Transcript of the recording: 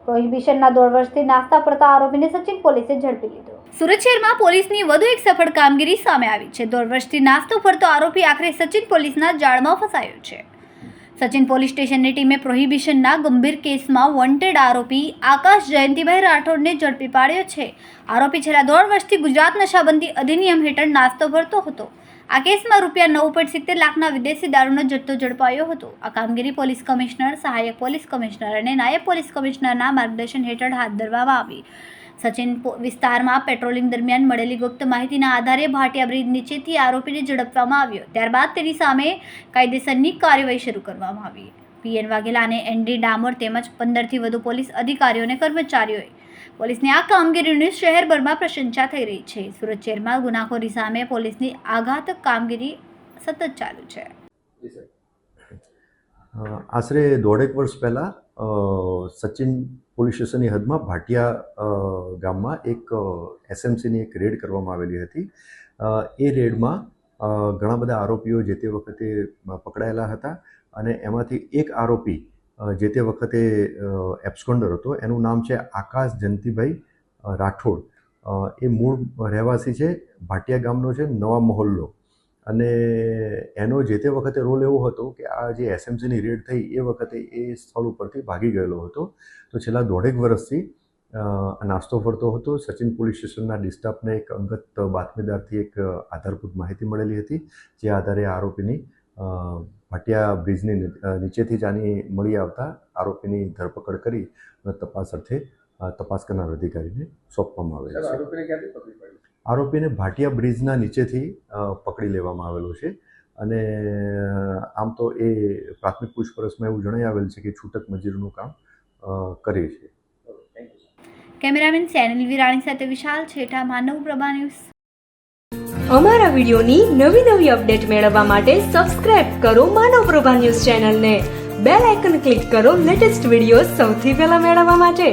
પ્રોહિબિશનના 1.5 વર્ષથી નાસ્તા ફરતા આરોપીને સચિન પોલીસે ઝડપી લીધો. સુરત શહેરમાં પોલીસની વધુ એક સફળ કામગીરી સામે આવી છે. 1.5 વર્ષથી નાસ્તો ફરતો આરોપી આખરે સચિન પોલીસના જાળમાં ફસાયો છે. સચિન પોલીસ સ્ટેશનની ટીમે પ્રોહિબિશનના ગંભીર કેસમાં વોન્ટેડ આરોપી આકાશ જયંતિભાઈ રાઠોડને ઝડપી પાડ્યો છે. આરોપી છેલ્લા 1.5 વર્ષથી ગુજરાત નશાબંધી અધિનિયમ હેઠળ નાસ્તો ભરતો હતો. આ કેસમાં ₹9.70 લાખના વિદેશી દારૂનો જથ્થો ઝડપાયો હતો. આ કામગીરી પોલીસ કમિશનર, સહાયક પોલીસ કમિશનર અને નાયબ પોલીસ કમિશનરના માર્ગદર્શન હેઠળ હાથ ધરવામાં આવી. સચિન વિસ્તારમાં પેટ્રોલિંગ દરમિયાન મળેલી ગુપ્ત માહિતીના આધારે ભાટિયા બ્રિજ નીચેથી આરોપીને ઝડપવામાં આવ્યો. ત્યારબાદ તેની સામે કાયદેસરની કાર્યવાહી શરૂ કરવામાં આવી. પીએન વાઘેલા અને એનડી ડામોર તેમજ 15થી વધુ પોલીસ અધિકારીઓ અને કર્મચારીઓએ પોલીસની આ કામગીરીની શહેરભરમાં પ્રશંસા થઈ રહી છે. સુરત શહેરમાં ગુનાખોરી સામે પોલીસની આઘાતક કામગીરી સતત ચાલુ છે. આશરે 1.5 વર્ષ પહેલાં સચિન પોલીસ સ્ટેશનની હદમાં ભાટિયા ગામમાં એક એસએમસીની એક રેડ કરવામાં આવેલી હતી. એ રેડમાં ઘણા બધા આરોપીઓ જે તે વખતે પકડાયેલા હતા અને એમાંથી એક આરોપી જે તે વખતે એબ્સ્કોન્ડર હતો. એનું નામ છે આકાશ જયંતિભાઈ રાઠોડ. એ મૂળ રહેવાસી છે, ભાટિયા ગામનો છે, નવા મોહલ્લો. અને એનો જે તે વખતે રોલ એવો હતો કે આ જે એસએમસીની રેડ થઈ એ વખતે એ સ્થળ ઉપરથી ભાગી ગયેલો હતો. તો છેલ્લા 1.5 વર્ષથી નાસ્તો ફરતો હતો. સચિન પોલીસ સ્ટેશનના ડિસ્ટાફને એક અંગત બાતમીદારથી એક આધારભૂત માહિતી મળેલી હતી, જે આધારે આરોપીની ભાટિયા બ્રિજની નીચેથી જ આની મળી આવતા આરોપીની ધરપકડ કરી અને તપાસ અર્થે તપાસ કરનાર અધિકારીને સોંપવામાં આવેલ છે. આરોપીને ભાટિયા બ્રિજના નીચેથી પકડી લેવામાં આવેલો છે અને આમ તો એ પ્રાથમિક પૂછપરછમાં એવું જણાઈ આવેલ છે કે છૂટક મજૂરીનું કામ કરે છે. કેમેરામેન સેનલ વિરાણી સાથે વિશાલ છેઠા, માનવ પ્રભા ન્યૂઝ. અમારા વિડીયોની નવી અપડેટ મેળવવા માટે સબસ્ક્રાઇબ કરો માનવ પ્રભા ન્યૂઝ ચેનલને. બેલ આઇકન ક્લિક કરો લેટેસ્ટ વિડીયો સૌથી પહેલા મેળવવા માટે.